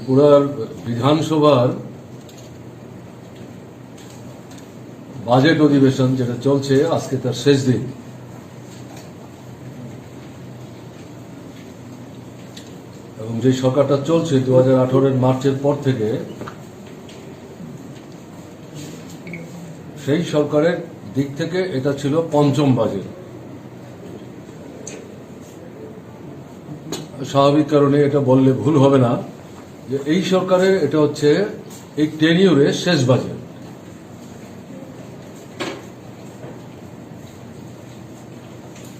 ত্রিপুরার বিধানসভার বাজেট অধিবেশন যেটা চলছে আজকে তার শেষ দিন। এবং যে সরকারটা চলছে 2018 মার্চের পর থেকে, সেই সরকারের দিক থেকে এটা ছিল পঞ্চম বাজেট। স্বাভাবিক কারণে এটা বললে ভুল হবে না যে এই সরকারের এটা হচ্ছে এই টেনিউরের শেষ বাজেট।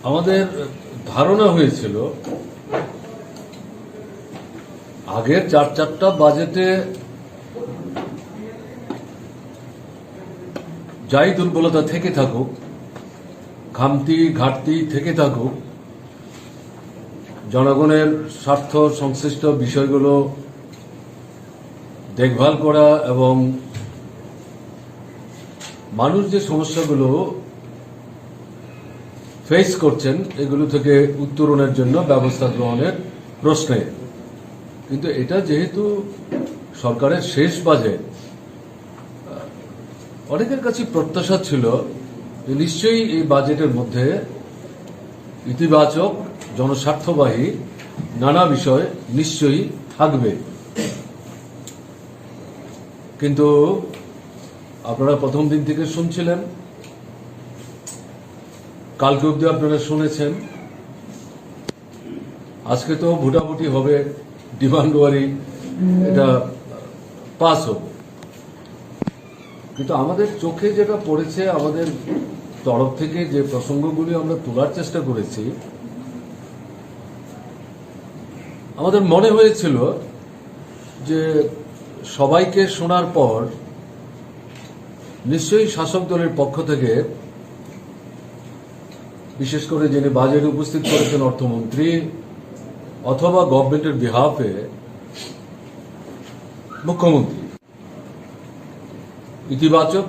আমাদের ধারণা হয়েছিল আগের চারটা বাজেটে যাই দুর্বলতা থেকে থাকুক, খামতি ঘাটতি থেকে থাকুক, জনগণের স্বার্থ সংশ্লিষ্ট বিষয়গুলো দেখভাল করা এবং মানুষ যে সমস্যাগুলো ফেস করছেন এগুলো থেকে উত্তরণের জন্য ব্যবস্থা গ্রহণের প্রশ্নে। কিন্তু এটা যেহেতু সরকারের শেষ বাজেট, অনেকের কাছে প্রত্যাশা ছিল যে নিশ্চয়ই এই বাজেটের মধ্যে ইতিবাচক জনস্বার্থবাহী নানা বিষয় নিশ্চয়ই থাকবে। কিন্তু আপনারা প্রথম দিন থেকে শুনছিলেন, কালকে অব্দি আপনারা শুনেছেন, আজকে তো ভোটাভুটি হবে, ডিমান্ড ওয়ারি এটা পাস হবে। কিন্তু আমাদের চোখে যেটা পড়েছে, আমাদের তরফ থেকে যে প্রসঙ্গগুলি আমরা তোলার চেষ্টা করেছি, আমাদের মনে হয়েছিল যে সবাইকে শোনার পর নিশ্চয়ই শাসক দলের পক্ষ থেকে, বিশেষ করে যিনি বাজেটে উপস্থিত করেছেন অর্থমন্ত্রী অথবা গভর্নমেন্টের বিহাফে মুখ্যমন্ত্রী, ইতিবাচক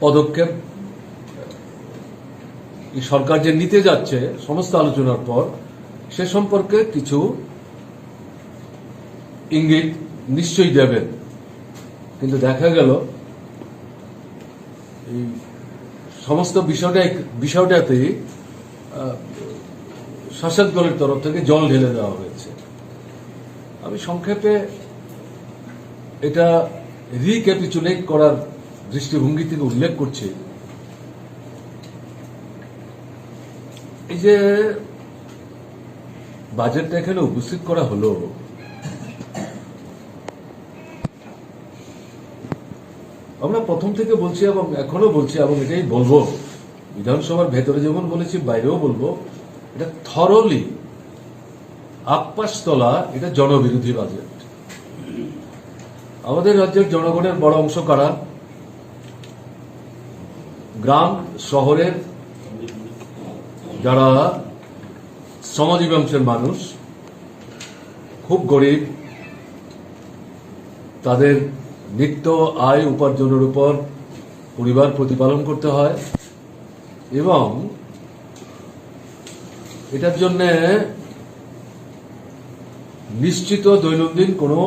পদক্ষেপ এই সরকার যে নিতে যাচ্ছে সমস্ত আলোচনার পর সে সম্পর্কে কিছু ইঙ্গিত নিশ্চয়ই দেবেন। কিন্তু দেখা গেল এই সমস্ত বিষয়টাতেই শাসক দলের তরফ থেকে জল ঢেলে দেওয়া হয়েছে। আমি সংক্ষেপে এটা রিক্যাপিচুলেট করার দৃষ্টিভঙ্গি থেকে উল্লেখ করছি। এই যে বাজেটটা এখানে উপস্থিত করা হলো, আমরা প্রথম থেকে বলছি এবং এখনো বলছি এবং এটাই বলবো, বিধানসভার ভেতরে যেমন বলেছি বাইরেও বলবো, এটা থরলি আপ্পাসতলা, এটা জনবিরোধী বাজেট। আমাদের রাজ্যের জনগণের বড় অংশ কারা? গ্রাম শহরের যারা শ্রমজীবী অংশের মানুষ, খুব গরিব, তাদের নিত্য আয় উপার্জনের উপর পরিবার প্রতিপালন করতে হয় এবং এটার জন্য নিশ্চিত দৈনন্দিন কোনো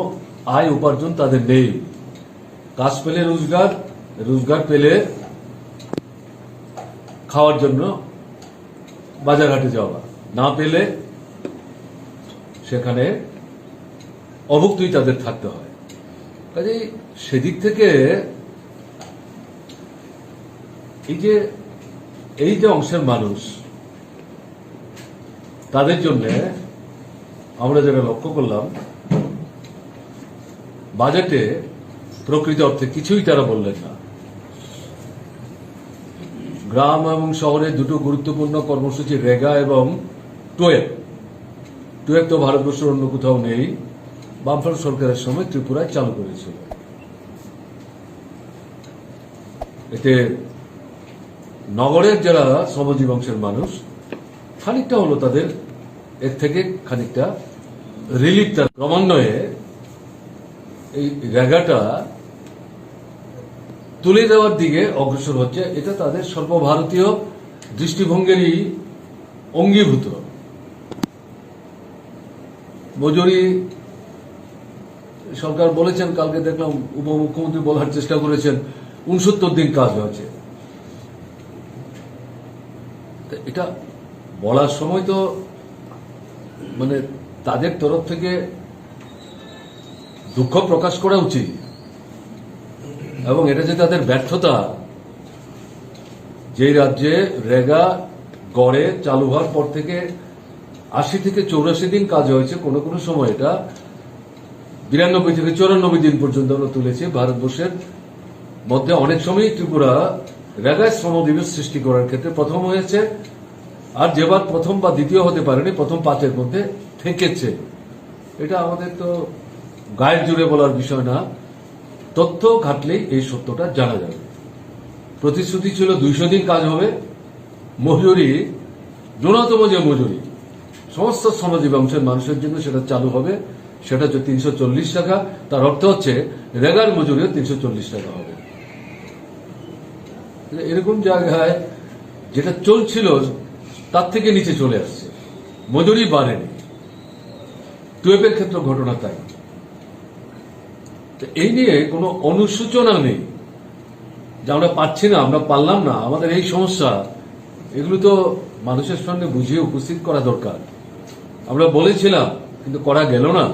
আয় উপার্জন তাদের নেই। কাজ পেলে রোজগার, রোজগার পেলে খাওয়ার জন্য বাজার ঘাটে যাওয়া, না পেলে সেখানে অভুক্তই তাদের থাকতে হয়। কাজেই সেদিক থেকে এই যে অংশের মানুষ, তাদের জন্য আমরা যেটা লক্ষ্য করলাম, বাজেটে প্রকৃত অর্থে কিছুই তারা বললেন না। গ্রাম এবং শহরে দুটো গুরুত্বপূর্ণ কর্মসূচি, রেগা এবং টুয়েব তো ভারতবর্ষের অন্য কোথাও নেই, বামফ্রন্ট সরকারের সময় ত্রিপুরায় চালু করেছিল। এতে নগরের যারা শ্রমজীবী অংশের মানুষ, খানিকটা হলো তাদের এর থেকে খানিকটা রিলিফ, তার ক্রমান্বয়ে এই রেগাটা তুলে দেওয়ার দিকে অগ্রসর হচ্ছে। এটা তাদের সর্বভারতীয় দৃষ্টিভঙ্গিরই অঙ্গীভূত। মজুরি সরকার বলেছেন, কালকে দেখলাম উপমুখ্যমন্ত্রী বলার চেষ্টা করেছেন 69 দিন কাজ হয়েছে। এটা বলার সময় তো মানে তাদের তরফ থেকে দুঃখ প্রকাশ করা উচিত, এবং এটা যে তাদের ব্যর্থতা, যে রাজ্যে রেগা গড়ে চালু হওয়ার পর থেকে 80 থেকে 84 দিন কাজ হয়েছে, কোনো কোনো সময় এটা 92 থেকে 94 দিন পর্যন্ত আমরা তুলেছি। ভারতবর্ষের মধ্যে অনেক সময় ত্রিপুরা রেগায় শ্রম দিবস সৃষ্টি করার ক্ষেত্রে প্রথম হয়েছে, আর যেবার প্রথম বা দ্বিতীয় হতে পারেনি, প্রথম 5-এর মধ্যে থেকেছে। এটা আমাদের তো গায়ের জুড়ে বলার বিষয় না, তথ্য ঘাটলেই এই সত্যটা জানা যাবে। প্রতিশ্রুতি ছিল 200 দিন কাজ হবে, মজুরি ন্যূনতম যে মজুরি সমস্ত শ্রমজীবী অংশের মানুষের জন্য সেটা চালু হবে, সেটা হচ্ছে 340 টাকা। তার অর্থ হচ্ছে রেগার মজুরিও 340 টাকা হবে। এরকম জায়গায় যেটা চলছিল তার থেকে নিচে চলে আসছে, মজুরি বাড়েনি। টুয়েপের ক্ষেত্রে ঘটনা তাই। এই নিয়ে কোনো অনুসূচনা নেই যে আমরা পাচ্ছি না, আমরা পারলাম না, আমাদের এই সমস্যা, এগুলো তো মানুষের সামনে বুঝিয়ে উপস্থিত করা দরকার। আমরা বলেছিলাম কিন্তু করা গেল না,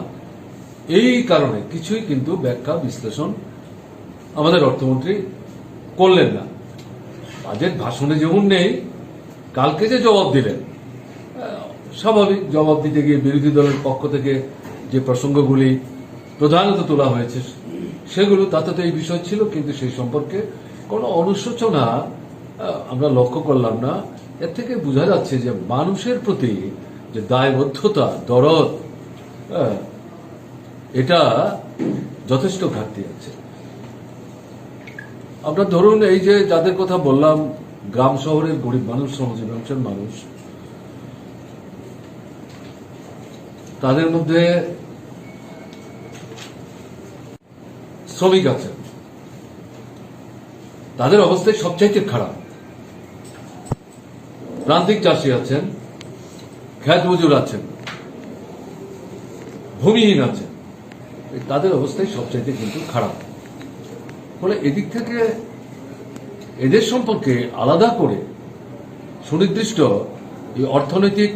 এই কারণে কিছুই কিন্তু ব্যাখ্যা বিশ্লেষণ আমাদের অর্থমন্ত্রী করলেন না। বাজেট ভাষণে যেমন নেই, কালকে যে জবাব দিলেন, স্বাভাবিক জবাব দিতে গিয়ে বিরোধী দলের পক্ষ থেকে যে প্রসঙ্গগুলি প্রধানত তোলা হয়েছে সেগুলো, তাতে তো এই বিষয় ছিল, কিন্তু সেই সম্পর্কে কোনো অনুশোচনা আমরা লক্ষ্য করলাম না। এর থেকে বোঝা যাচ্ছে যে মানুষের প্রতি যে দায়বদ্ধতা, দরদ, এটা যথেষ্ট ঘাটতি আছে। আপনার ধরুন, এই যে যাদের কথা বললাম, গ্রাম শহরের গরিব মানুষ, শ্রমজীবী অংশের মানুষ, তাদের মধ্যে শ্রমিক আছেন, তাদের অবস্থায় সবচাইতে খারাপ। প্রান্তিক চাষী আছেন, খ্যাত মজুর আছেন, ভূমিহীন আছেন, তাদের অবস্থায় সবচাইতে কিন্তু খারাপ। ফলে এদিক থেকে এদের সম্পর্কে আলাদা করে সুনির্দিষ্ট এই অর্থনৈতিক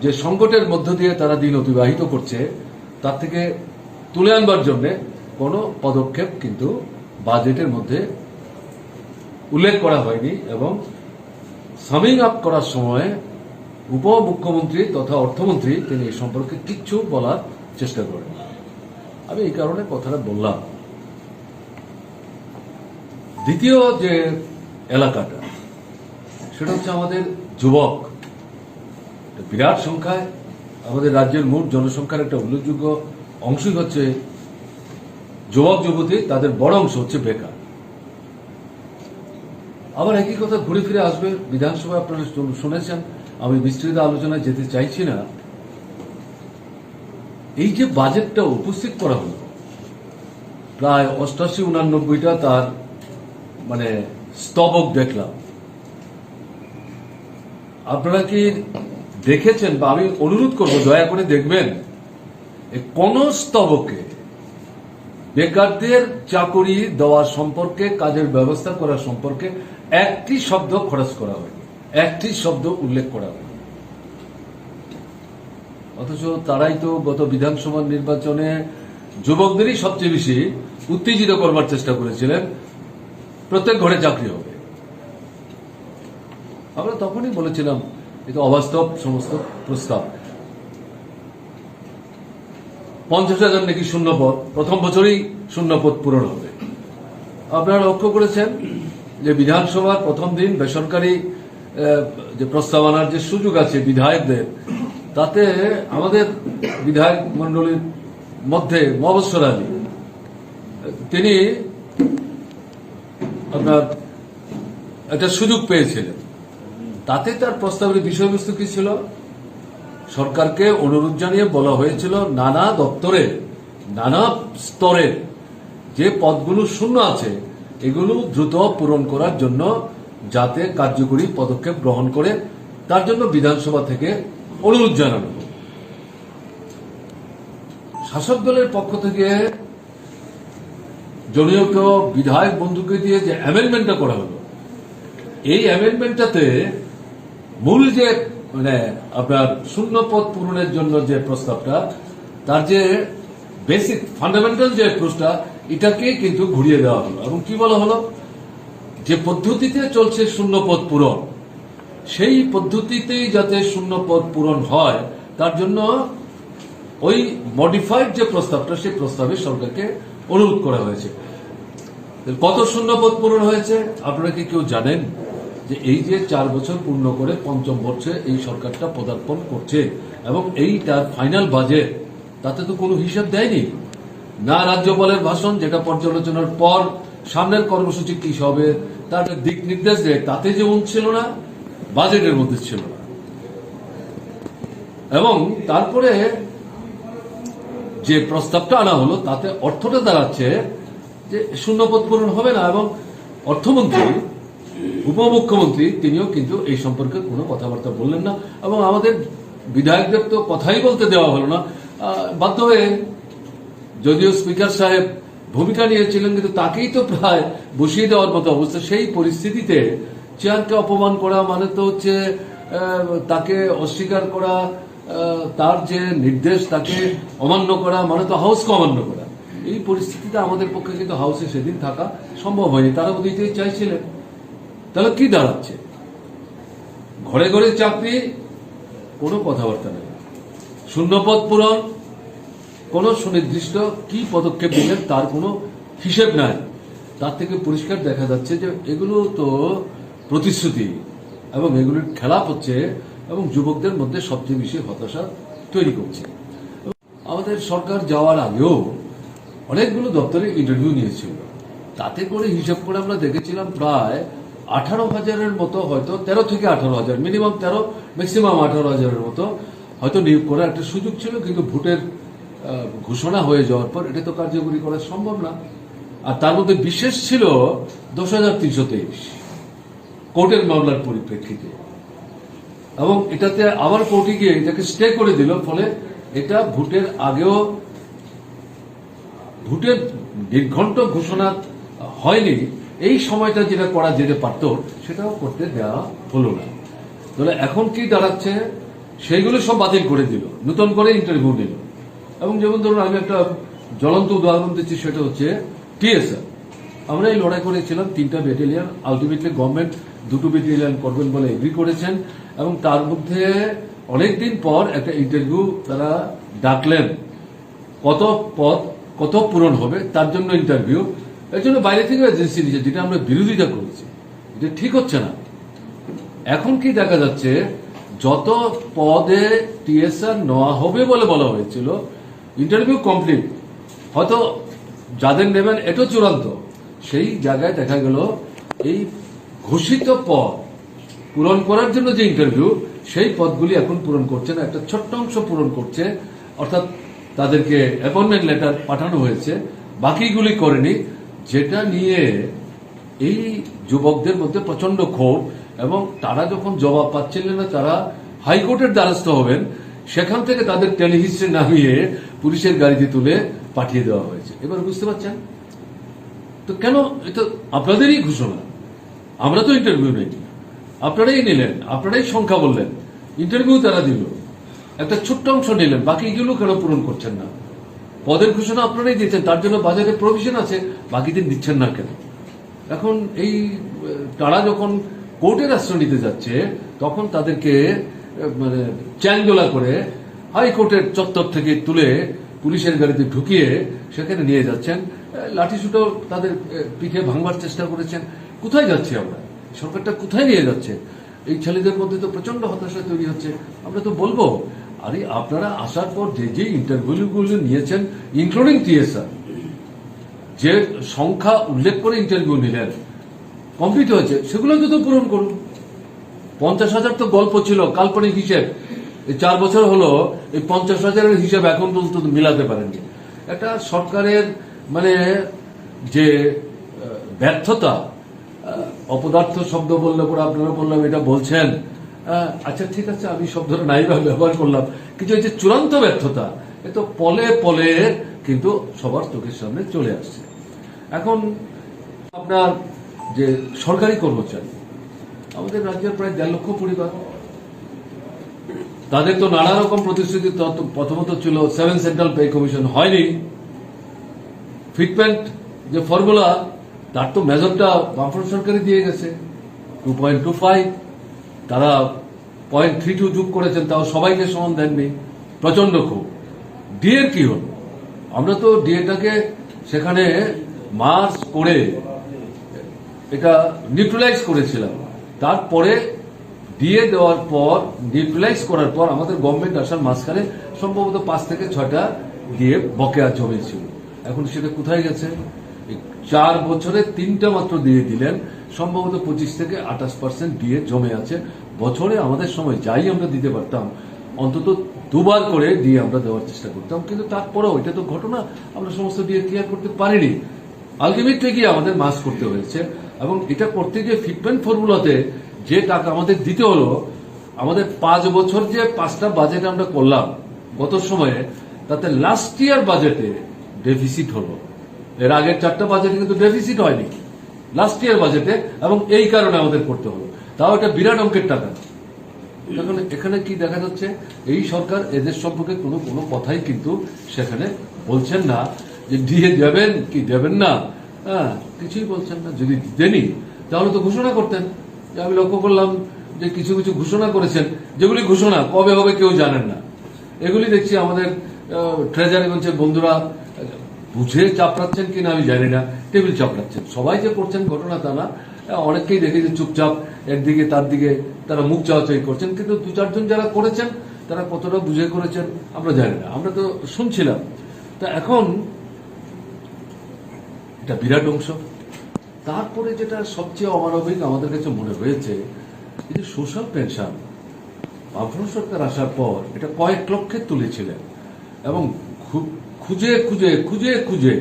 যে সংকটের মধ্য দিয়ে তারা দিন অতিবাহিত করছে, তার থেকে তুলে আনবার জন্য কোনো পদক্ষেপ কিন্তু বাজেটের মধ্যে উল্লেখ করা হয়নি। এবং সামিং আপ করার সময় উপমুখ্যমন্ত্রী তথা অর্থমন্ত্রী তিনি এই সম্পর্কে কিচ্ছু বলার চেষ্টা করেন। আমি এই কারণে কথাটা বললাম। দ্বিতীয় যে এলাকাটা, সেটা হচ্ছে আমাদের যুবক। বিরাট সংখ্যায় আমাদের রাজ্যের মোট জনসংখ্যার একটা উল্লেখযোগ্য অংশই হচ্ছে যুবক যুবতী, তাদের বড় অংশ হচ্ছে বেকার। আবার একই কথা ঘুরে ফিরে আসবে বিধানসভায়, আপনারা শুনেছেন, আমি বিস্তৃত আলোচনায় যেতে চাইছি না। এই যে বাজেটটা উপস্থিত করা হলো, প্রায় 88-89টা তার মানে স্তবক দেখলাম। আপনারা কি দেখেছেন? বা আমি অনুরোধ করব দয়া করে দেখবেন, কোন স্তবকে বেকারদের চাকরি দেওয়া সম্পর্কে, কাজের ব্যবস্থা করা সম্পর্কে একটি শব্দ খরচ করা হয়নি, একটি শব্দ উল্লেখ করা হয়নি। অথচ তারাই তো গত বিধানসভা নির্বাচনে যুবকদেরই সবচেয়ে বেশি উত্তেজিত করবার চেষ্টা করেছিলেন, প্রত্যেক ঘরে চাকরি হবে। আমরা তখনই বলেছিলাম এটা অবাস্তব সমস্ত প্রস্তাব। 50,000 নাকি শূন্যপদ, প্রথম বছরই শূন্যপদ পূরণ হবে। আপনারা লক্ষ্য করেছেন যে বিধানসভার প্রথম দিন বেসরকারি যে প্রস্তাবনার যে সুযোগ আছে বিধায়কদের, তাতে আমাদের বিধায়ক মন্ডলীর মধ্যে মবস্বর আলী, তিনি আপনার একটা সুযোগ পেয়েছিলেন। তাতে তার প্রস্তাবের বিষয়বস্তু কি ছিল? সরকারকে অনুরোধ জানিয়ে বলা হয়েছিল নানা দপ্তরে, নানা স্তরে যে পদগুলো শূন্য আছে এগুলো দ্রুত পূরণ করার জন্য যাতে কার্যকরী পদক্ষেপ গ্রহণ করে, তার জন্য বিধানসভা থেকে অনুরোধ জানানো। শাসক দলের পক্ষ থেকে জনৈক বিধায়ক বন্ধুকে দিয়ে যে অ্যামেন্ডমেন্টটা করা হলো, এই অ্যামেন্ডমেন্টটাতে মূল যে মানে আপনার শূন্য পদ পূরণের জন্য যে প্রস্তাবটা, তার যে বেসিক ফান্ডামেন্টাল যে প্রশ্নটা, এটাকে কিন্তু ঘুরিয়ে দেওয়া হলো। এবং কি বলা হলো, যে পদ্ধতিতে চলছে শূন্য পদ পূরণ, সেই পদ্ধতিতেই যাতে শূন্য পদ পূরণ হয়, তার জন্য ওই মডিফাইড যে প্রস্তাবটা, সেই প্রস্তাবে সরকারকে অনুরোধ করা হয়েছে। কত শূন্য পদ পূরণ হয়েছে আপনারা কি কেউ জানেন? যে এই যে 4 বছর পূর্ণ করে পঞ্চম বর্ষে এই সরকারটা পদার্পণ করছে এবং এই তার ফাইনাল বাজেট, তাতে তো কোনো হিসাব দেয়নি না। রাজ্যপালের ভাষণ, যেটা পর্যালোচনার পর সামনের কর্মসূচি কি হবে তার দিক নির্দেশ দেয়, তাতে যেমন ছিল না, বাজেটের মধ্যে ছিল না। এবং তারপরে যে প্রস্তাবটা আনা হলো, তাতে অর্থটা দাঁড়াচ্ছে যে শূন্যপদ পূরণ হবে না। এবং অর্থমন্ত্রী, উপমুখ্যমন্ত্রী, তিনিও কিন্তু এই সম্পর্কে কোনো কথাবার্তা বললেন না। এবং আমাদের বিধায়কদের তো কথাই বলতে দেওয়া হলো না। বাধ্য হয়ে, যদিও স্পিকার সাহেব ভূমিকা নিয়েছিলেন, কিন্তু তাকেই তো প্রায় বসিয়ে দেওয়ার মতো অবস্থা। সেই পরিস্থিতিতে চেয়ারকে অপমান করা মানে তো হচ্ছে তাকে অস্বীকার করা, তার যে নির্দেশ তাকে অমান্য করা মানে তো হাউসকে অমান্য করা। এই পরিস্থিতিতে আমাদের পক্ষে কিন্তু হাউসে সেদিন থাকা সম্ভব হয়নি। তারা দিতেই চাইছিলেন। তাহলে কি দাঁড়াচ্ছে? ঘরে ঘরে চাকরি, কোনো কথাবার্তা নেই। শূন্যপদ পূরণ, কোনো সুনির্দিষ্ট কি পদক্ষেপ নিলেন তার কোনো হিসেব নাই। তার থেকে পরিষ্কার দেখা যাচ্ছে যে এগুলো তো প্রতিশ্রুতি এবং এগুলোর খেলাপ হচ্ছে এবং যুবকদের মধ্যে সবচেয়ে বেশি হতাশা তৈরি করছে। আমাদের সরকার যাওয়ার আগেও অনেকগুলো দপ্তরে ইন্টারভিউ নিয়েছিল। তাতে করে হিসাব করে আমরা দেখেছিলাম প্রায় 18,000-এর মতো, হয়তো 13 থেকে 18,000, মিনিমাম 13, ম্যাক্সিমাম 18,000-এর মতো হয়তো নিয়োগ করার একটা সুযোগ ছিল। কিন্তু ভোটের ঘোষণা হয়ে যাওয়ার পর এটা তো কার্যকরী করা সম্ভব না। আর তার মধ্যে বিশেষ ছিল 10,323 কোর্টের মামলার পরিপ্রেক্ষিতে। এবং এটাতে আবার কোর্টে গিয়ে এটাকে স্টে করে দিল। ফলে এটা ভোটের আগেও, ভোটের দীর্ঘণ্ট ঘোষণা হয়নি, এই সময়টা যেটা করা যেতে পারত সেটাও করতে দেওয়া হলো না। তাহলে এখন কি দাঁড়াচ্ছে? সেইগুলো সব বাতিল করে দিল, নতুন করে ইন্টারভিউ নিল। এবং যেমন ধরুন, আমি একটা জ্বলন্ত উদাহরণ দিচ্ছি, সেটা হচ্ছে টিএসআর। আমরা এই লড়াই করেছিলাম 3টা ব্যাটালিয়ন, আলটিমেটলি গভর্নমেন্ট 2টো ব্যাটালিয়ন করবেন বলে এগ্রি করেছেন। এবং তার মধ্যে অনেকদিন পর একটা ইন্টারভিউ তারা ডাকলেন, কত পদ কত পূরণ হবে তার জন্য ইন্টারভিউ। এর জন্য বাইরে থেকে এজেন্সি নিয়েছে, যেটা আমরা বিরোধিতা করেছি। এটা ঠিক হচ্ছে না। এখন কি দেখা যাচ্ছে, যত পদে টিএসআর নেওয়া হবে বলে বলা হয়েছিল, ইন্টারভিউ কমপ্লিট, হয়তো যাদের নেবেন এটা চূড়ান্ত, সেই জায়গায় দেখা গেল এই ঘোষিত পদ পূরণ করার জন্য যে ইন্টারভিউ, সেই পদগুলি এখন পূরণ করছে না, একটা ছোট্ট অংশ পূরণ করছে। অর্থাৎ তাদেরকে অ্যাপয়েন্টমেন্ট লেটার পাঠানো হয়েছে, বাকিগুলি করেনি। যেটা নিয়ে এই যুবকদের মধ্যে প্রচন্ড ক্ষোভ। এবং তারা যখন জবাব পাচ্ছিলেন না, তারা হাইকোর্টের দ্বারস্থ হবেন। সেখান থেকে তাদের টেলিহিস্ট্রি নামিয়ে পুলিশের গাড়িতে তুলে পাঠিয়ে দেওয়া হয়েছে। এবার বুঝতে পারছেন তো কেন? এটা আপনাদেরই ঘোষণা, আমরা তো ইন্টারভিউ নেই, আপনারাই নিলেন, আপনারাই সংখ্যা বললেন, ইন্টারভিউ তারা দিল, একটা ছোট্ট অংশ নিলেন, বাকিগুলো কেন পূরণ করছেন না? পদের ঘোষণা আপনারাই দিচ্ছেন, তার জন্য বাজারে প্রভিশন আছে, বাকি দিন দিচ্ছেন না কেন? এখন এই তারা যখন কোর্টের আশ্রয় নিতে যাচ্ছে, তখন তাদেরকে মানে চ্যাংদোলা করে হাইকোর্টের চত্বর থেকে তুলে পুলিশের গাড়িতে ঢুকিয়ে সেখানে নিয়ে যাচ্ছেন। লাঠিসুটো তাদের পিঠে ভাঙবার চেষ্টা করেছেন। কোথায় যাচ্ছি আমরা? সরকারটা কোথায় নিয়ে যাচ্ছে? এই ছেলেদের মধ্যে তো প্রচন্ড হতাশা তৈরি হচ্ছে। আমরা তো বলবো, আরে আপনারা আসার পর যে যে ইন্টারভিউগুলো নিয়েছেন, ইনক্লুডিং টিএসআর, যে সংখ্যা উল্লেখ করে ইন্টারভিউ নিলেন, কমপ্লিট হয়েছে, সেগুলো তো পূরণ করুন। 50,000 তো গল্প ছিল, কাল্পনিক হিসেব। এই 4 বছর হলো এই 50,000-এর হিসাব এখন পর্যন্ত মিলাতে পারেননি। একটা সরকারের মানে যে ব্যর্থতা, অপদার্থ শব্দ বললে পরে আপনারা বললাম এটা বলছেন, আচ্ছা ঠিক আছে, আমি শব্দটা নাই ব্যবহার করলাম, কিন্তু এই যে চূড়ান্ত ব্যর্থতা, এ তো পলে পলে কিন্তু সবার চোখের সামনে চলে আসছে। এখন আপনার যে সরকারি কর্মচারী, আমাদের রাজ্যের প্রায় 1.5 লক্ষ পরিবার, তাদের তো নানা রকম প্রতিশ্রুতি। প্রথমত ছিল 7 সেন্ট্রাল পে কমিশন, হয়নি। ফিটমেন্ট যে ফর্মুলা, তার তো মেজরটা বামফ্রন্ট সরকারই দিয়ে গেছে 2.25, তারা 0.32 যোগ করেছেন, তাও সবাইকে সমান দেননি। প্রচন্ড ক্ষোভ। ডিএর কি হল? আমরা তো ডিএটাকে সেখানে মার্চ করে এটা নিউট্রালাইজ করেছিলাম। তারপরে ডিএ দেওয়ার পর, নিউট্রালাইজ করার পর আমাদের গভর্নমেন্ট আসার মাঝখানে সম্ভবত 5 থেকে 6টা ডিএ বকেয়া জমেছিল। এখন সেটা কোথায় গেছে? 4 বছরে 3টা মাত্র দিয়ে দিলেন। সম্ভবত 25 থেকে 28% ডিএ জমে আছে। বছরে আমাদের সময় যাই আমরা দিতে পারতাম, অন্তত 2বার করে ডিএ আমরা দেওয়ার চেষ্টা করতাম। কিন্তু তারপরেও এটা তো ঘটনা, আমরা সমস্ত ডিএ ক্লিয়ার করতে পারিনি। আলটিমেটলি গিয়ে আমাদের মাস করতে হয়েছে। এবং এটা করতে গিয়ে ফিটমেন্ট ফর্মুলাতে যে টাকা আমাদের দিতে হলো, আমাদের 5 বছর যে 5টা বাজেট আমরা করলাম গত সময়ে, তাতে লাস্ট ইয়ার বাজেটে ডেফিসিট হলো। এর আগের 4টা বাজেটে কিন্তু ডেফিসিট হয়নি, লাস্ট ইয়ার বাজেটে। এবং এই কারণে আমাদের করতে হলো, তাও এটা বিরাট অঙ্কের টাকা। এখানে কি দেখা যাচ্ছে? এই সরকার এদের সম্পর্কে কোনো কথাই কিন্তু সেখানে বলছেন না যে ডিএ দেবেন কি দেবেন না। হ্যাঁ, কিছুই বলছেন না। যদি দেনি তাহলে তো ঘোষণা করতেন। আমি লক্ষ্য করলাম যে কিছু কিছু ঘোষণা করেছেন, যেগুলি ঘোষণা কবে হবে কেউ জানেন না। এগুলি দেখছি আমাদের ট্রেজারি বেঞ্চের বন্ধুরা বুঝে চাপড়াচ্ছেন কিনা আমি জানি না, টেবিল চাপড়াচ্ছেন। সবাই যে করছেন ঘটনা তা না, অনেককেই দেখি যে চুপচাপ একদিকে তার দিকে তারা মুখ চাওয়াচাই করছেন। কিন্তু 2-4 জন যারা করেছেন তারা কতটা বুঝে করেছেন আমরা জানি না, আমরা তো শুনছিলাম। তা এখন এটা বিরাট অংশ। তারপরে যেটা সবচেয়ে অমানবিক আমাদের কাছে মনে হয়েছে, এই যে সোশ্যাল পেনশন বামফ্রন্ট সরকার আসার পর এটা কয়েক লক্ষে তুলেছিলেন। এবং খুঁজে খুঁজে খুঁজে খুঁজে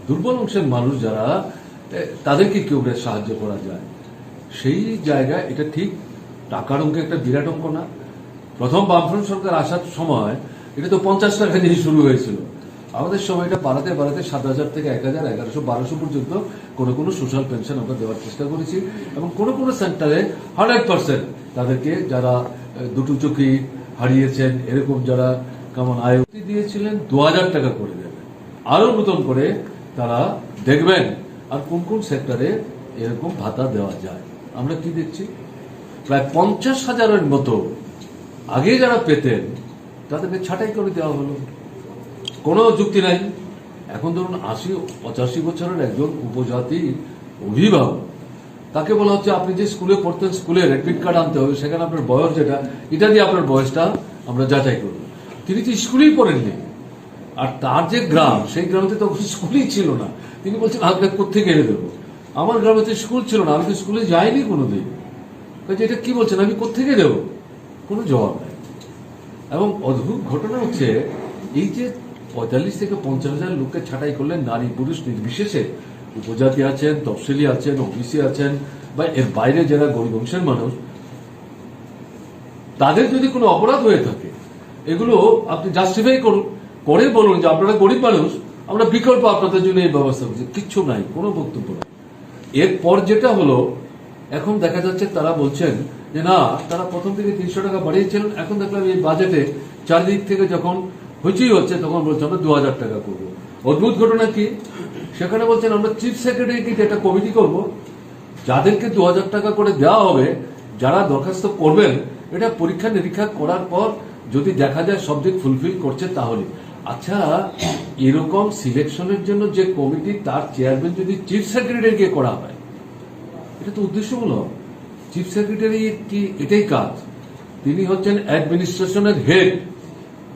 দুর্বল অংশের মানুষ যারা, তাদেরকে কেউ সাহায্য করা যায়, সেই জায়গায় এটা ঠিক টাকার অঙ্কে একটা বিরাট অঙ্ক না। প্রথম বামফ্রন্ট সরকার আসার সময় এটা তো 50 টাকা দিয়ে শুরু হয়েছিল। আমাদের সময় এটা বাড়াতে বাড়াতে 7,000 থেকে 1,000, 1100, 1200 পর্যন্ত কোনো সোশ্যাল পেনশন আমরা দেওয়ার চেষ্টা করেছি। এবং কোনো সেন্টারে 100% তাদেরকে যারা দুটো চোখই হারিয়েছেন, এরকম যারা কেমন আয় দিয়েছিলেন, 2,000 টাকা করে দেবেন। আরো নতুন করে তারা দেখবেন আর কোন কোন সেক্টরে এরকম ভাতা দেওয়া যায়। আমরা কি দেখছি, প্রায় 50,000-এর মতো আগে যারা পেতেন তাদেরকে ছাঁটাই করে দেওয়া হলো। কোনো যুক্তি নাই। এখন ধরুন 80-85 বছরের একজন উপজাতি অভিভাবক, তাকে বলা হচ্ছে আপনি যে স্কুলে পড়তেন স্কুলের অ্যাডমিট কার্ড আনতে হবে, সেখানে আপনার বয়স যেটা, এটা দিয়ে আপনার বয়সটা আমরা যাচাই করব। তিনি তো স্কুলেই পড়েননি, আর তার যে গ্রাম, সেই গ্রামে তো স্কুলই ছিল না। তিনি বলছেন আপনাকে কোথেকে এনে দেবো, আমার গ্রামে তো স্কুল ছিল না, আমি তো স্কুলে যাইনি কোনোদিন। এটা কি বলছেন, আমি কোথেকে দেবো? কোনো জবাব নেই। এবং অদ্ভুত ঘটনা হচ্ছে, এই যে 45 থেকে 50,000 লোককে ছাঁটাই করলেন, নারী পুরুষ নির্বিশেষে, উপজাতি আছেন, তফসিলি আছেন, ওবিসি আছেন, বা এর বাইরে যারা গরিব অংশের মানুষ, তাদের যদি কোনো অপরাধ হয়ে থাকে, এগুলো আপনি জাস্টিফাই করুন, করে বলুন যে আপনারা গরিব মানুষ, আমরা বিকল্প আপনাদের জন্য এই ব্যবস্থা করছি। কিচ্ছু নাই, কোনো বক্তব্য নাই। এরপর যেটা হলো, এখন দেখা যাচ্ছে তারা বলছেন যে না, তারা প্রথম থেকে 300 টাকা বাড়িয়েছিলেন, এখন দেখলাম এই বাজেটে চারদিক থেকে যখন হইচই হচ্ছে তখন বলছে আমরা 2,000 টাকা করবো। অদ্ভুত ঘটনা কি, সেখানে বলছেন আমরা চিফ সেক্রেটারিকে একটা কমিটি করব, যাদেরকে 2,000 টাকা করে দেওয়া হবে, যারা দরখাস্ত করবেন, এটা পরীক্ষা নিরীক্ষা করার পর যদি দেখা যায় সব দিক ফুলফিল করছে তাহলে। আচ্ছা, এরকম সিলেকশনের জন্য যে কমিটি, তার চেয়ারম্যান যদি চিফ সেক্রেটারিকে করা হয়, এটা তো উদ্দেশ্যমূলক। চিফ সেক্রেটারি কি এটাই কাজ? তিনি হচ্ছেন অ্যাডমিনিস্ট্রেশনের হেড,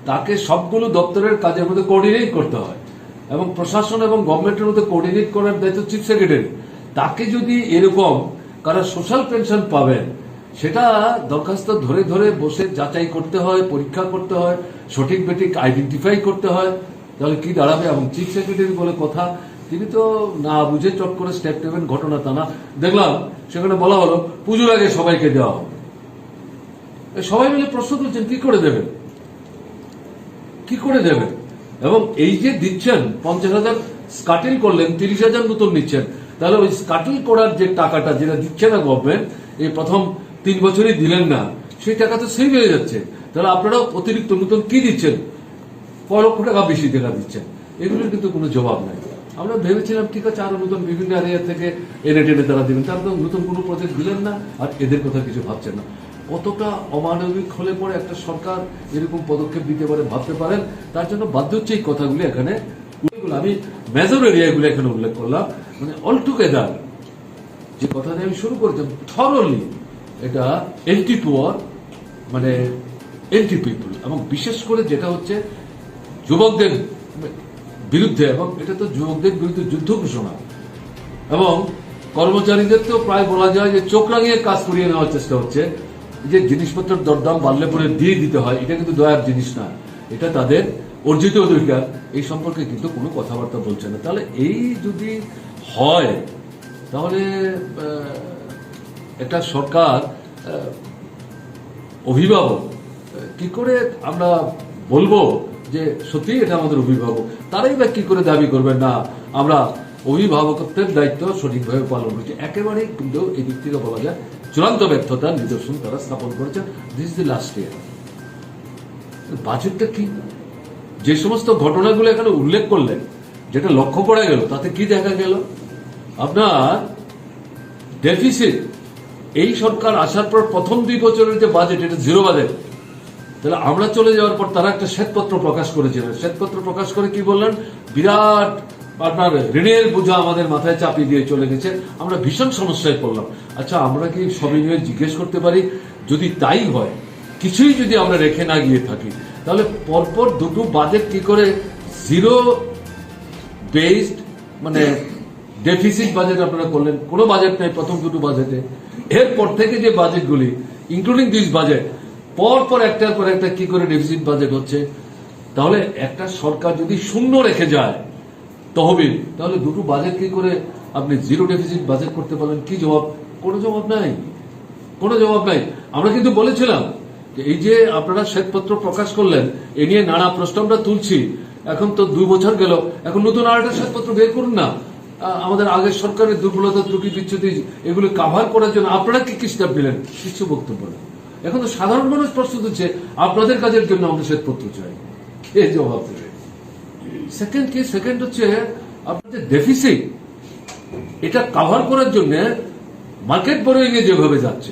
তাকে সবগুলো দপ্তরের কাজের মধ্যে কোঅর্ডিনেট করতে হয়, এবং প্রশাসন এবং গভর্নমেন্টের মধ্যে কোঅর্ডিনেট করার দায়িত্ব চিফ সেক্রেটারি। তাকে যদি এরকম কারা সোশ্যাল পেনশন পাবেন, সেটা দরখাস্ত ধরে ধরে বসে যাচাই করতে হয়, পরীক্ষা করতে হয়, সঠিক বেঠিক আইডেন্টিফাই করতে হয়, তাহলে কি দাঁড়াবে? এবং চিফ সেক্রেটারি বলে কথা, তিনি তো না বুঝে চট করে স্টেপ নেবেন, ঘটনা তা না। দেখলাম সেখানে বলা হলো পুজোর আগে সবাইকে দেওয়া হবে। সবাই মিলে প্রশ্ন তুলছেন, কি করে দেবেন, কি করে দেবেন? এবং এই যে দিচ্ছেন 50,000 স্কাটিল করলেন, 30,000 নতুন নিচ্ছেন, তাহলে ওই স্কাটিল করার যে টাকাটা যেটা দিচ্ছে না গভর্নমেন্ট, এই প্রথম 3 বছরই দিলেন না, সেই টাকা তো সেভ হয়ে যাচ্ছে। তাহলে আপনারা অতিরিক্ত নতুন কি দিচ্ছেন? কয় লক্ষ টাকা বেশি দেখা দিচ্ছেন, এগুলোর কিন্তু কোনো জবাব নাই। আমরা ভেবেছিলাম ঠিক আছে আরো নতুন বিভিন্ন এরিয়া থেকে এনে টেনে তারা দিবেন, তারা তো নতুন কোনো প্রজেক্ট দিলেন না, আর এদের কথা কিছু ভাবছেন না। কতটা অমানবিক হলে পরে একটা সরকার এরকম পদক্ষেপ দিতে পারে ভাবতে পারেন। তার জন্য বাধ্য হচ্ছে এই কথাগুলি এখানে, আমি মেজর এরিয়াগুলো এখানে উল্লেখ করলাম, মানে অল টুগেদার যে কথা দিয়ে আমি শুরু করেছিলাম, থরলি এটা এন্টি পুয়ার, মানে এন্টি পিপল, এবং বিশেষ করে যেটা হচ্ছে যুবকদের বিরুদ্ধে, এবং এটা তো যুবকদের বিরুদ্ধে যুদ্ধ ঘোষণা, এবং কর্মচারীদের তো প্রায় বলা যায় যে চোখ রাঙিয়ে কাজ করিয়ে নেওয়ার চেষ্টা হচ্ছে। যে জিনিসপত্রের দরদাম বাড়লে পরে দিয়ে দিতে হয়, এটা কিন্তু দয়ার জিনিস না, এটা তাদের অর্জিত অধিকার। এই সম্পর্কে কিন্তু কোনো কথাবার্তা বলছে না। তাহলে এই যদি হয়, তাহলে একটা সরকার অভিভাবক কি করে আমরা বলবো যে সত্যি এটা আমাদের অভিভাবক? তারাই বা কি করে দাবি করবেন না আমরা অভিভাবকত্বের দায়িত্ব সঠিকভাবে পালন করছি? একেবারেই কিন্তু এই দিক থেকে বলা যায় চূড়ান্ত ব্যর্থতার নিদর্শন তারা স্থাপন করেছে। This is the last year. বাজেটটা কি, যে সমস্ত ঘটনাগুলো এখানে উল্লেখ করলেন, যেটা লক্ষ্য করা গেল, তাতে কি দেখা গেল? আপনার ডেফিসিট এই সরকার আসার পর প্রথম 2 বছরের যে বাজেট, এটা জিরো বাজেট। তাহলে আমরা চলে যাওয়ার পর তারা একটা শ্বেতপত্র প্রকাশ করেছিলেন। শ্বেতপত্র প্রকাশ করে কি বললেন? বিরাট আপনার ঋণের বোঝা আমাদের মাথায় চাপিয়ে দিয়ে চলে গেছে, আমরা ভীষণ সমস্যায় পড়লাম। আচ্ছা, আমরা কি সবই নিয়ে জিজ্ঞেস করতে পারি, যদি তাই হয়, কিছুই যদি আমরা রেখে না গিয়ে থাকি, তাহলে পরপর দুটো বাজেট কি করে জিরো বেসড, মানে ডেফিসিট বাজেট আপনারা করলেন? কোনো বাজেট নাই প্রথম দুটো বাজেটে। এরপর থেকে যে বাজেটগুলি ইনক্লুডিং দিস বাজেট, পরপর একটার পর একটা কি করে ডেফিসিট বাজেট হচ্ছে। তাহলে একটা সরকার যদি শূন্য রেখে যায় তহবিল, তাহলে দুটো বাজেট কি করে আপনি জিরো ডেফিসিট বাজেট করতে পারেন? কি জবাব? কোনো জবাব নাই, কোনো জবাব নাই। আমরা কিন্তু বলেছিলাম যে এই যে আপনারা শ্বেতপত্র প্রকাশ করলেন, এ নিয়ে নানা প্রশ্ন আমরা তুলছি। এখন তো 2 বছর গেল, এখন নতুন আরেকটা শ্বেতপত্র বের করুন না। আমাদের আগের সরকারের দুর্বলতা, ত্রুটি, বিচ্যুতি এগুলো কাভার করার জন্য আপনারা কি কি স্টেপ নিলেন? কিছু বক্তব্য নেই। এখন তো সাধারণ মানুষ প্রশ্ন তুলছে, আপনাদের কাজের জন্য আমরা শ্বেতপত্র চাই, কে জবাব দেবে? সেকেন্ড হচ্ছে আপনাদের ডেফিসিট, এটা কাভার করার জন্য মার্কেট বোরোয়িং এ যেভাবে যাচ্ছে,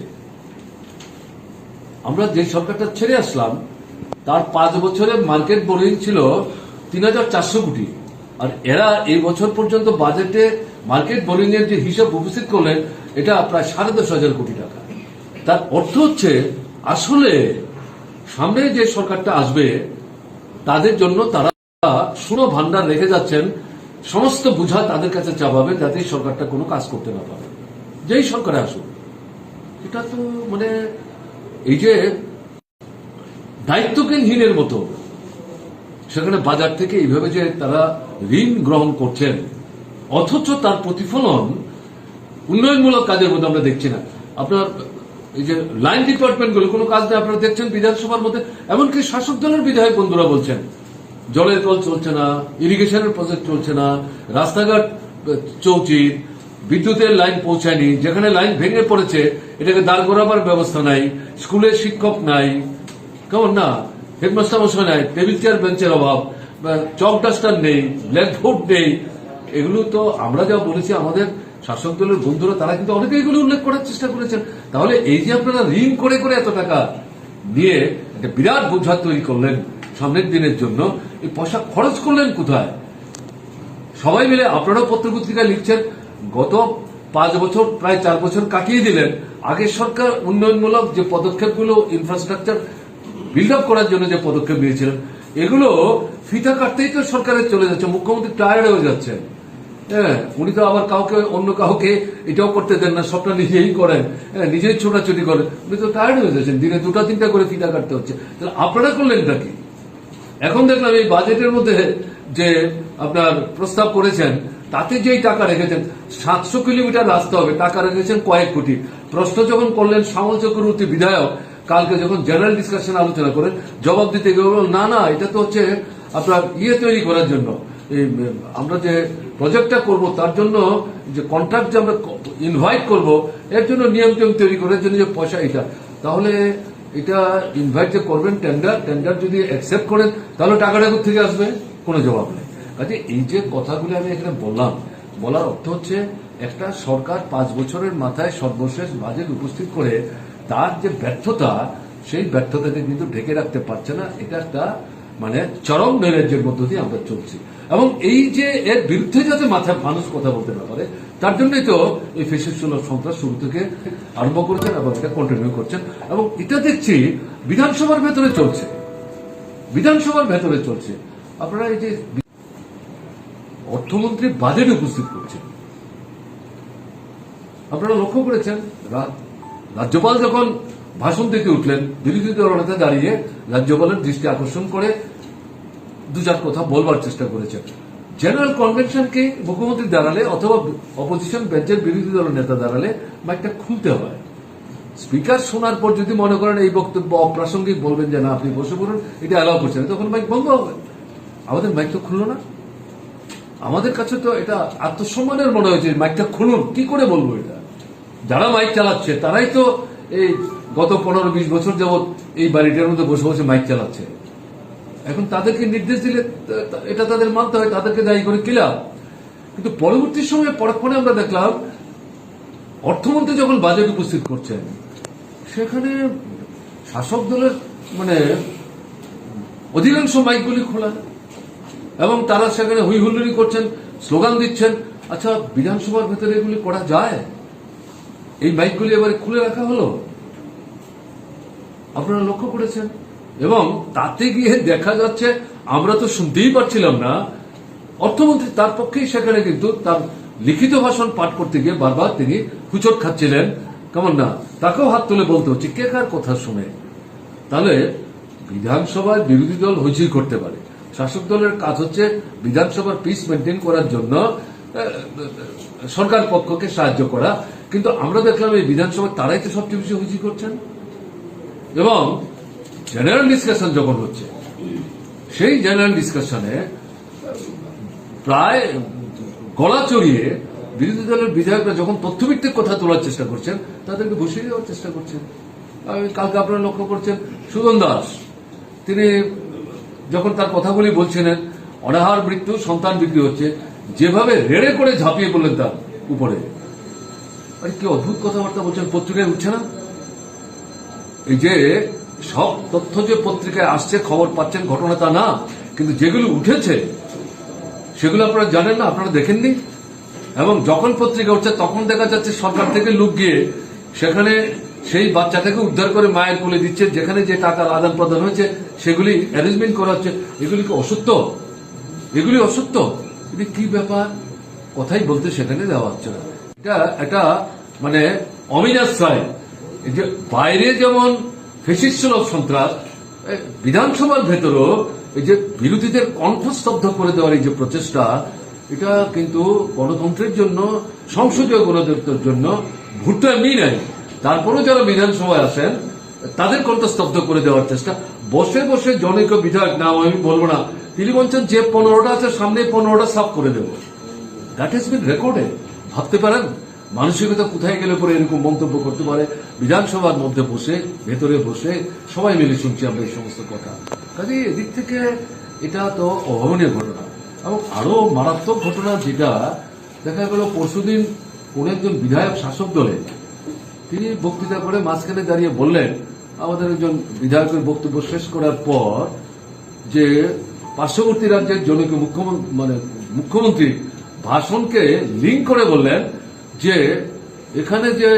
আমরা যে সরকারটা ছেড়ে আসলাম তার 5 বছরে মার্কেট বোরোয়িং ছিল 3,400 কোটি, আর এরা এই বছর পর্যন্ত বাজেটে মার্কেট বোরোয়িং এর যে হিসাব উপস্থিত করলেন, এটা প্রায় 10,500 কোটি টাকা। তার অর্থ হচ্ছে আসলে সামনে যে সরকারটা আসবে তাদের জন্য তারা শূন্য ভান্ডার রেখে যাচ্ছেন, সমস্ত বোঝা তাদের কাছে চাপাবে যাতে সরকারটা কোনো কাজ করতে না পারে, যেই সরকারে আসুক। এটা তো মানে এই যে দায়িত্বজ্ঞানহীনের মতো, সেখানে বাজার থেকে এইভাবে যে তারা ঋণ গ্রহণ করছেন, অথচ তার প্রতিফলন উন্নয়নমূলক কাজের মধ্যে আমরা দেখছি না। আপনার এই যে লাইন ডিপার্টমেন্টগুলো কোনো কাজ নেই, আপনারা দেখছেন বিধানসভার মধ্যে, এমনকি শাসক দলের বিধায়ক বন্ধুরা বলছেন জলের কল চলছে না, ইরিগেশনের প্রজেক্ট চলছে না, রাস্তাঘাট চৌচির, বিদ্যুতের লাইন পৌঁছায়নি, যেখানে লাইন ভেঙে পড়েছে এটাকে দাঁড় করাবার ব্যবস্থা নাই, স্কুলে শিক্ষক নাই, কেমন না, হেডমাস্টার মশাই নাই, টেবিল চেয়ার বেঞ্চের অভাব, চক ডাস্টার নেই, ব্ল্যাকবোর্ড নেই। এগুলো তো আমরা যা বলেছি, আমাদের শাসক দলের বন্ধুরা তারা কিন্তু অনেকে এগুলো উল্লেখ করার চেষ্টা করেছেন। তাহলে এই যে আপনারা ঋণ করে করে এত টাকা নিয়ে একটা বিরাট বোঝা তৈরি করলেন সামনের দিনের জন্য, এই পয়সা খরচ করলেন কোথায়? সবাই মিলে আপনারাও পত্রপত্রিকায় লিখছেন, গত 5 বছর প্রায় 4 বছর কাটিয়ে দিলেন। আগের সরকার উন্নয়নমূলক যে পদক্ষেপগুলো, ইনফ্রাস্ট্রাকচার বিল্ড আপ করার জন্য যে পদক্ষেপ নিয়েছিলেন, এগুলো ফিতা কাটতেই তো সরকারের চলে যাচ্ছে। মুখ্যমন্ত্রী টায়ার্ড হয়ে যাচ্ছেন। হ্যাঁ, উনি তো আবার কাউকে অন্য কাউকে এটাও করতে দেন না, সবটা নিজেই করেন, নিজেই ছোটাছুটি করেন। উনি তো টায়ার্ড হয়ে যাচ্ছেন, দিনে 2-3টা করে ফিতা কাটতে হচ্ছে। তাহলে আপনারা করলেনটা কি? এখন দেখলাম এই বাজেটের মধ্যে যে আপনার প্রস্তাব করেছেন, তাতে যেই টাকা রেখেছেন 700 কিলোমিটার রাস্তা হবে, টাকা রেখেছেন কয়েক কোটি। প্রশ্ন যখন করলেন শ্যামল চক্রবর্তী বিধায়ক, কালকে যখন জেনারেল ডিসকাশন আলোচনা করেন, জবাব দিতে গিয়ে বলল না না, এটা তো হচ্ছে আপনার তৈরি করার জন্য, আমরা যে প্রজেক্টটা করব তার জন্য যে কন্ট্রাক্ট যে আমরা ইনভাইট করব এর জন্য নিয়ম তৈরি করার জন্য যে পয়সা এটা, তাহলে এটা ইনভাইট যে করবেন টেন্ডার যদি অ্যাকসেপ্ট করেন তাহলে টাকাটা কোথা থেকে আসবে? কোনো জবাব নেই। কাজে এই যে কথাগুলো আমি এখানে বলার অর্থ হচ্ছে একটা সরকার 5 বছরের মাথায় সর্বশেষ বাজেট উপস্থিত করে তার যে ব্যর্থতা, সেই ব্যর্থতাকে কিন্তু ঢেকে রাখতে পারছে না। এটা একটা মানে চরম নৈরাজ্যের মধ্য দিয়ে আমরা চলছি, এবং এই যে এর বিরুদ্ধে যাতে মাথায় মানুষ কথা বলতে না পারে তার জন্যই তো এই ফ্যাসিস্ট সন্ত্রাস শুরু থেকে আরম্ভ করেছেন এবং এটা কন্টিনিউ করছেন। এবং এটা দেখছি বিধানসভার ভেতরে চলছে। আপনারা এই যে অর্থমন্ত্রী বাজেট উপস্থিত করছেন, আপনারা লক্ষ্য করেছেন রাজ্যপাল যখন ভাষণ দিতে উঠলেন বিরোধী দলনেতা দাঁড়িয়ে রাজ্যপালের দৃষ্টি আকর্ষণ করে 2-4 কথা বলবার চেষ্টা করেছেন। জেনারেল কনভেনশনকে মুখ্যমন্ত্রী দাঁড়ালে অথবা অপোজিশন বেঞ্চের বিরোধী দলের নেতা দাঁড়ালে মাইকটা খুলতে হয়। স্পিকার শোনার পর যদি মনে করেন এই বক্তব্য অপ্রাসঙ্গিক, বলবেন যে না আপনি বসে পড়ুন, এটা অ্যালাউ করছেন, তখন মাইক বন্ধ হবে। আমাদের মাইক তো খুললো না। আমাদের কাছে তো এটা আত্মসম্মানের মনে হয়েছে, মাইকটা খুলুন। কি করে বলবো এটা? যারা মাইক চালাচ্ছে তারাই তো এই গত 15-20 বছর যাবৎ এই বাড়িটার মধ্যে বসে বসে মাইক চালাচ্ছে। এখন তাদেরকে নির্দেশ দিলে এটা তাদের মানতে হয়, তাদেরকে দায়ী করে কিলাম। কিন্তু পরবর্তী সময়ে পরক্ষণে আমরা দেখলাম অর্থমন্ত্রী যখন বাজেট উপস্থিত করছেন সেখানে শাসক দলের মানে অধিকাংশ মাইকগুলি খোলা, এবং তারা সেখানে হুই হুল্লোড়ি করছেন, স্লোগান দিচ্ছেন। আচ্ছা, বিধানসভার ভেতরে এগুলি করা যায়? এই মাইকগুলি এবারে খুলে রাখা হলো, আপনারা লক্ষ্য করেছেন। এবং তাতে গিয়ে দেখা যাচ্ছে আমরা তো শুনতেই পারছিলাম না, অর্থমন্ত্রী তার পক্ষেই সেখানে কিন্তু তার লিখিত ভাষণ পাঠ করতে গিয়ে বারবার তিনি হুচট খাচ্ছিলেন। কেমন না, তাকেও হাত তুলে বলতে হচ্ছে কে কার কথা শুনে। তাহলে বিধানসভায় বিরোধী দল হইচই করতে পারে, শাসক দলের কাজ হচ্ছে বিধানসভার পিস মেনটেন করার জন্য সরকার পক্ষকে সাহায্য করা। কিন্তু আমরা দেখলাম এই বিধানসভায় তারাই তো সবচেয়ে বেশি হইচই করছেন। এবং জেনারেল ডিসকাশন যখন হচ্ছে, সেই জেনারেল ডিসকাশনে প্রায় গলা চড়িয়ে বিরোধী দলের বিধায়করা যখন তথ্যভিত্তিক কথা তোলার চেষ্টা করছেন তাদেরকে বসিয়ে দেওয়ার চেষ্টা করছেন। কালকে আপনারা লক্ষ্য করছেন সুদন দাস, তিনি যখন তার কথাগুলি বলছিলেন, অনাহার মৃত্যু, সন্তান বিক্রি হচ্ছে, যেভাবে রেড়ে করে ঝাঁপিয়ে পড়লেন তার উপরে, আরে কি অদ্ভুত কথাবার্তা বলছেন। পত্রিকায় উঠছে না? এই যে সব তথ্য যে পত্রিকায় আসছে, খবর পাচ্ছেন, ঘটনা তা না, কিন্তু যেগুলো উঠেছে সেগুলো আপনারা জানেন না, আপনারা দেখেননি। এবং যখন পত্রিকা উঠছে তখন দেখা যাচ্ছে সরকার থেকে লোক গিয়ে সেখানে সেই বাচ্চাটাকে উদ্ধার করে মায়ের কোলে দিচ্ছে, যেখানে যে টাকার আদান প্রদান হয়েছে সেগুলি অ্যারেঞ্জমেন্ট করা হচ্ছে। এগুলি কি অসত্য? এগুলি অসত্য। এটা কি ব্যাপার? কথাই বলতে সেখানে দেওয়া হচ্ছে না। এটা একটা মানে অমিনাশ্রয়। এই যে বাইরে যেমন ফ্যাসিস্ট সন্ত্রাস, বিধানসভার ভেতরও এই যে বিরোধীদের কণ্ঠস্তব্ধ করে দেওয়ার এই যে প্রচেষ্টা, এটা কিন্তু গণতন্ত্রের জন্য, সংসদীয় গণতন্ত্রের জন্য ভুট্টা মিল নাই। তারপরেও যারা বিধানসভায় আসেন তাদের কণ্ঠস্তব্ধ করে দেওয়ার চেষ্টা। বসে বসে জনৈক বিধায়ক, নাম আমি বলবো না, তিনি বলছেন যে 15টা আছে সামনে 15টা সাফ করে দেব। That is been recorded. ভাবতে পারেন মানসিকতা কোথায় গেলে পরে এরকম মন্তব্য করতে পারে? বিধানসভার মধ্যে বসে, ভেতরে বসে সবাই মিলে শুনছি আমরা এই সমস্ত কথা। কাজে এদিক থেকে এটা তো অভাবনীয় ঘটনা। এবং আরো মারাত্মক ঘটনা যেটা দেখা গেল, পরশুদিন কোন একজন বিধায়ক শাসক দলে তিনি বক্তৃতা করে মাঝখানে দাঁড়িয়ে বললেন, আমাদের একজন বিধায়কের বক্তব্য শেষ করার পর, যে পার্শ্ববর্তী রাজ্যের জনৈক মুখ্যমন্ত্রী ভাষণকে লিঙ্ক করে বললেন যে এখানে যে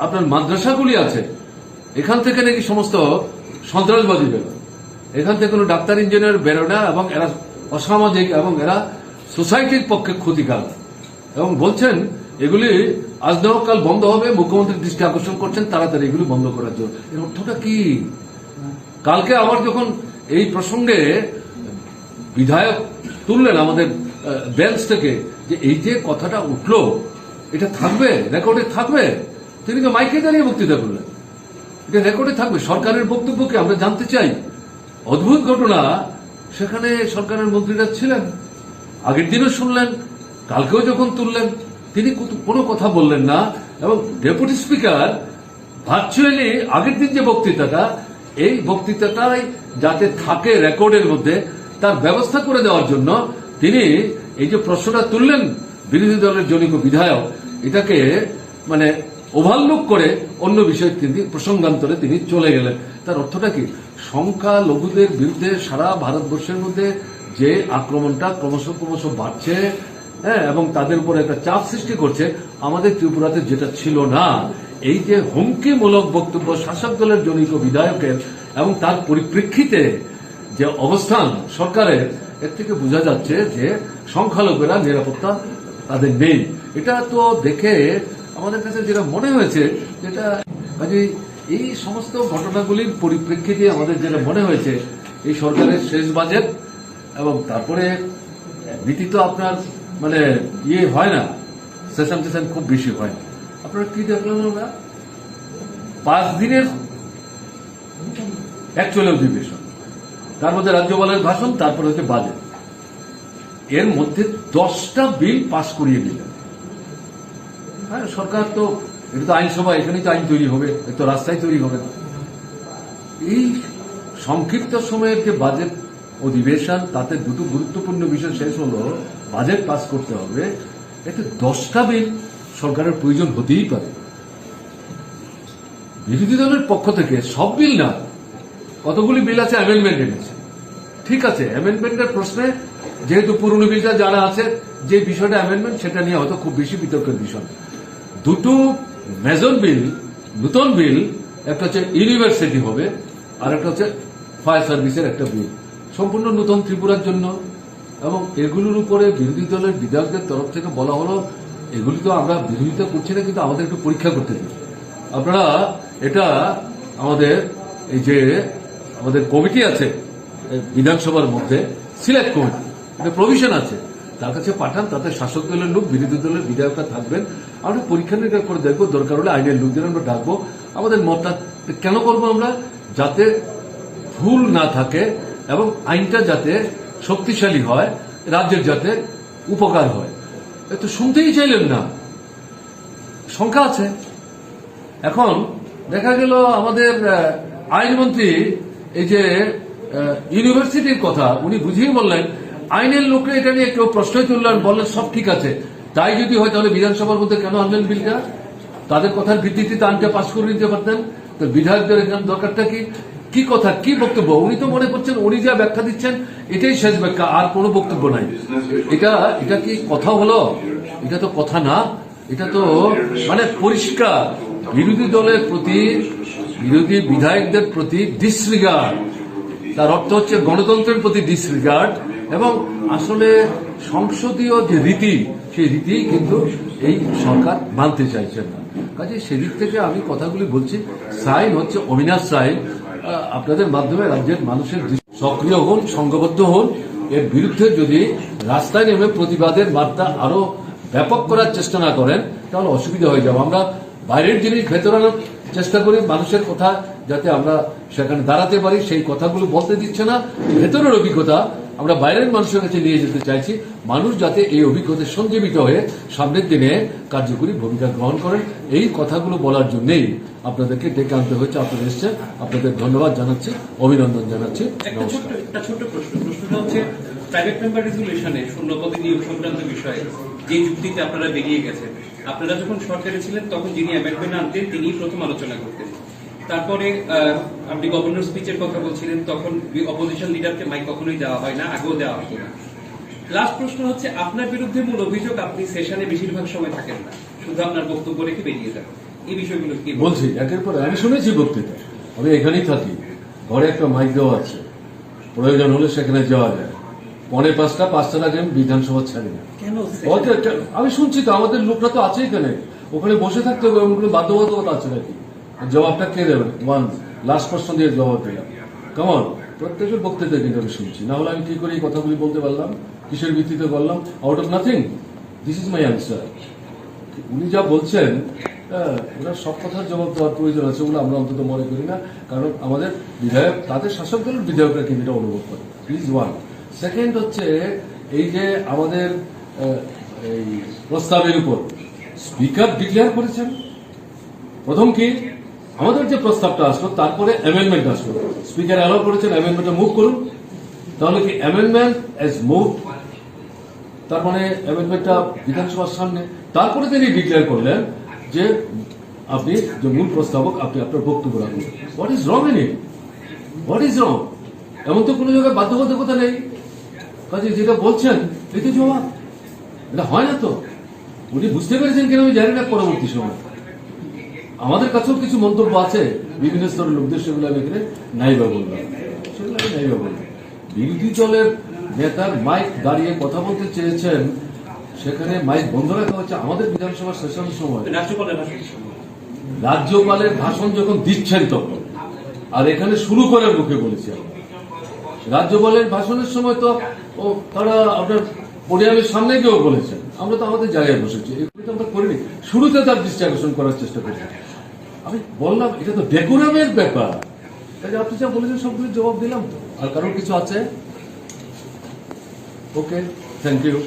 আপনার মাদ্রাসাগুলি আছে এখান থেকে নাকি সমস্ত সন্ত্রাসবাদী বেরোয়, এখান থেকে কোনো ডাক্তার ইঞ্জিনিয়ার বেরোয় না, এবং এরা অসামাজিক এবং এরা সোসাইটির পক্ষে ক্ষতিকারক। এবং বলছেন এগুলি আজ না হোক কাল বন্ধ হবে, মুখ্যমন্ত্রীর দৃষ্টি আকর্ষণ করছেন তাড়াতাড়ি এগুলি বন্ধ করার জন্য। এর অর্থটা কি? কালকে আবার যখন এই প্রসঙ্গে বিধায়ক তুললেন আমাদের বেঞ্চ থেকে, যে এই যে কথাটা উঠলো এটা থাকবে, রেকর্ডে থাকবে, তিনি তো মাইকে দাঁড়িয়ে বক্তৃতা করলেন, এটা রেকর্ডে থাকবে। সরকারের বক্তব্যকে আমরা জানতে চাই। অদ্ভুত ঘটনা, সেখানে সরকারের মন্ত্রীরা ছিলেন, আগের দিনও শুনলেন, কালকেও যখন তুললেন তিনি কোনো কথা বললেন না। এবং ডেপুটি স্পিকার ভার্চুয়ালি আগের দিন যে বক্তৃতাটা, এই বক্তৃতাটাই যাতে থাকে রেকর্ডের মধ্যে, তার ব্যবস্থা করে দেওয়ার জন্য তিনি এই যে প্রশ্নটা তুললেন বিরোধী দলের জনৈক বিধায়ক, এটাকে মানে ওভারলুক করে অন্য বিষয় তিনি প্রসঙ্গান্তরে তিনি চলে গেলেন। তার অর্থটা কি? সংখ্যালঘুদের বিরুদ্ধে সারা ভারতবর্ষের মধ্যে যে আক্রমণটা ক্রমশ বাড়ছে, হ্যাঁ, এবং তাদের উপর একটা চাপ সৃষ্টি করছে, আমাদের ত্রিপুরাতে যেটা ছিল না। এই যে হুমকিমূলক বক্তব্য শাসক দলের জনৈক বিধায়কের এবং তার পরিপ্রেক্ষিতে যে অবস্থান সরকারের, এর থেকে বোঝা যাচ্ছে যে সংখ্যালঘুরা নিরাপত্তা তাদের নেই। এটা তো দেখে আমাদের কাছে যেটা মনে হয়েছে, যেটা কাজে এই সমস্ত ঘটনাগুলির পরিপ্রেক্ষিতে আমাদের যেটা মনে হয়েছে, এই সরকারের শেষ বাজেট এবং তারপরে নীতি তো আপনার মানে হয় না, সেশন খুব বেশি হয়। আপনারা কি দেখলাম আমরা 5 দিনের অ্যাকচুয়াল অধিবেশন, তার মধ্যে রাজ্যপালের ভাষণ, তারপরে হচ্ছে বাজেট, এর মধ্যে 10টা বিল পাস করিয়ে দিলেন। হ্যাঁ, সরকার তো এটা তো আইনসভা, এখানেই তো আইন তৈরি হবে, এ তো রাস্তায় তৈরি হবে না। এই সংক্ষিপ্ত সময়ের যে বাজেট অধিবেশন, তাতে দুটো গুরুত্বপূর্ণ বিষয় শেষ হলো, বাজেট পাস করতে হবে, এতে 10টা বিল সরকারের প্রয়োজন হতেই পারে। বিরোধী দলের পক্ষ থেকে সব বিল না, কতগুলি বিল আছে অ্যামেন্ডমেন্ট এনেছে, ঠিক আছে, অ্যামেন্ডমেন্টের প্রশ্নে যেহেতু পুরনো বিলটা জানা আছে, যে বিষয়টা অ্যামেন্ডমেন্ট সেটা নিয়ে হয়তো খুব বেশি বিতর্কের বিষয়। দুটো মেজর বিল, নতুন বিল, একটা হচ্ছে ইউনিভার্সিটি হবে, আর একটা হচ্ছে ফায়ার সার্ভিসের একটা বিল, সম্পূর্ণ নতুন ত্রিপুরার জন্য। এবং এগুলোর উপরে বিরোধী দলের বিধায়কদের তরফ থেকে বলা হলো, এগুলি তো আমরা বিরোধিতা করছি না, কিন্তু আমাদের একটু পরীক্ষা করতে দিন। আপনারা এটা আমাদের এই যে আমাদের কমিটি আছে বিধানসভার মধ্যে, সিলেক্ট কমিটি, এটা প্রভিশন আছে, তার কাছে পাঠান, তাতে শাসক দলের লোক বিরোধী দলের বিধায়করা থাকবেন, আমরা পরীক্ষা নিরীক্ষা করে দেখবো, দরকার হলে আইনের লোকদের আমরা ডাকবো। আমাদের মতটা কেন করবো আমরা? যাতে ভুল না থাকে এবং আইনটা যাতে শক্তিশালী হয়, রাজ্যের যাতে উপকার হয়। তো শুনতেই চাইলেন না, সংখ্যা আছে। এখন দেখা গেল আমাদের আইনমন্ত্রী এই যে ইউনিভার্সিটির কথা উনি বুঝিয়ে বললেন, আইনের লোকরা এটা নিয়ে কেউ প্রশ্নই তুললেন, বললেন সব ঠিক আছে, তাই যদি হয় তাহলে বিধানসভার মধ্যে কেন আনলেন বিলটা? তাদের কথার ভিত্তিতে আইনটা পাস করে নিতে পারতেন। তো বিধায়কদের এখানে দরকারটা কি কথা, কি বক্তব্য? উনি তো মনে করছেন উনি যা ব্যাখ্যা দিচ্ছেন এটাই শেষ ব্যাখ্যা, আর কোনো বক্তব্য নাই। এটা কি কথা হলো? এটা তো কথা না, এটা তো মানে পরিষ্কার বিরোধী দলের প্রতি, বিরোধী বিধায়কদের প্রতি ডিসরিগার্ড। তার অর্থ হচ্ছে গণতন্ত্রের প্রতি ডিসরিগার্ড, এবং আসলে সংসদীয় যে রীতি, সেই রীতি কিন্তু এই সরকার মানতে চাইছেন না। কাজে সেদিক থেকে আমি কথাগুলি বলছি, সাইন হচ্ছে অবিনাশ সাইন। আপনাদের মাধ্যমে রাজ্যের মানুষের সক্রিয় হন, সংঘবদ্ধ হন। এর বিরুদ্ধে যদি রাস্তায় নেমে প্রতিবাদের বার্তা আরো ব্যাপক করার চেষ্টা না করেন, তাহলে অসুবিধা হয়ে যাবে। আমরা বাইরের জিনিস ভেতরে আনার চেষ্টা করি, মানুষের কথা যাতে আমরা সেখানে দাঁড়াতে পারি, সেই কথাগুলো বলতে দিচ্ছে না। ভেতরের অভিজ্ঞতা আমরা বাইরের মানুষের কাছে নিয়ে যেতে চাইছি, মানুষ যাতে এই অভিজ্ঞতায় সঞ্জীবিত হয়ে সামনের দিনে কার্যকরী ভূমিকা গ্রহণ করেন। এই কথাগুলো বলার জন্যই আপনাদেরকে ডেকে আনতে হয়েছে। আপনারা এসছেন, আপনাদের ধন্যবাদ জানাচ্ছি, অভিনন্দন জানাচ্ছি। একটা ছোট্ট প্রশ্নটা হচ্ছে প্রাইভেট মেম্বার রেজুলেশনে শূন্যপদে নিয়োগ সংক্রান্ত বিষয়ে যে যুক্তিতে আপনারা বেরিয়ে গেছেন, আপনারা যখন সরকারে ছিলেন তখন যিনি অ্যামেন্ডমেন্ট আনতেন তিনি প্রথম আলোচনা করতেন। তারপরে আপনি গভর্নর স্পিচের কথা বলছিলেন, তখন অপোজিশন লিডারকে মাইক কখনোই দেওয়া হয় না, আগেও দেওয়া হতো না। লাস্ট প্রশ্ন হচ্ছে, আপনার বিরুদ্ধে মূল অভিযোগ আপনি সেশনে বেশিরভাগ সময় থাকেন না, শুধু আপনার বক্তব্য রেখে বেরিয়ে যান। এই বিষয়গুলো কি বলছি? একের পর আমি শুনেছি বক্তৃতা, আমি এখানেই থাকি, ঘরে একটা মাইক দেওয়া আছে, প্রয়োজন হলে সেখানে যাওয়া যায়। 4:45 5টার আগে আমি বিধানসভা ছাড়ি না। আমি শুনছি তো, আমাদের লোকরা তো আছে এখানে, ওখানে বসে থাকতে হবে, ওগুলো বাধ্যবাধকতা আছে নাকি? জবাবটা কে দেবেন? লাস্ট প্রশ্ন দিয়ে জবাব দিলাম। কেমন প্রত্যেকের বক্তৃতা কিন্তু আমি শুনছি, না হলে আমি কি করে এই কথাগুলি বলতে পারলাম? কিসের ভিত্তিতে বললাম? Out of nothing. This is my answer. উনি যা বলছেন, ওনার সব কথার জবাব দেওয়ার প্রয়োজন আছে বলে আমরা অন্তত মনে করি না, কারণ আমাদের বিধায়ক, তাদের শাসক দলের বিধায়করা কিন্তু এটা অনুভব করে। Please one. সেকেন্ড হচ্ছে এই যে আমাদের এই প্রস্তাবের উপর স্পিকার ডিক্লেয়ার করেছেন। প্রথম কি আমাদের যে প্রস্তাবটা আসলো তারপরে অ্যামেন্ডমেন্ট আসলো, স্পিকার অ্যালাউ করেছেন অ্যামেন্ডমেন্টটা মুভ করুন। তাহলে কি অ্যামেন্ডমেন্ট এজ মুভ, তার মানে অ্যামেন্ডমেন্টটা বিধানসভার সামনে, তারপরে তিনি ডিক্লেয়ার করলেন যে আপনি যে মূল প্রস্তাবক আপনি আপনার বক্তব্য রাখুন। What is wrong in it? What is wrong? এমন তো কোনো জায়গায় বাধ্যবাধকতা নেই। কাজে যেটা বলছেন এতে জবাব, এটা হয় না তো। উনি বুঝতে পেরেছেন কিনা আমি জানি না। পরবর্তী সময় আমাদের কাছেও কিছু মন্তব্য আছে বিভিন্ন স্তরের লোকদের, সেগুলো আমি এখানে নাইবা বললাম, সেগুলো আমি নাইবা বললাম। বিরোধী দলের নেতার মাইক দাঁড়িয়ে কথা বলতে চেয়েছেন, সেখানে মাইক বন্ধ রাখা হচ্ছে আমাদের বিধানসভা সেশনের সময়। রাজ্যপালের ভাষণ রাজ্যপালের ভাষণ যখন দিচ্ছেন তখন, আর এখানে শুরু করার মুখে বলেছি আমরা। রাজ্যপালের ভাষণের সময় তো তারা আপনার পোডিয়ামের সামনে গিয়েও বলেছেন, আমরা তো আমাদের জায়গায় বসেছি, এগুলো তো আমরা করিনি। শুরুতে তার দৃষ্টি আকর্ষণ করার চেষ্টা করছি। আমি বললাম এটা তো ডেকোরামের ব্যাপার। কাজে আপনি যা বলেছেন সবগুলো জবাব দিলাম তো। আর কারোর কিছু আছে? ওকে, থ্যাংক ইউ।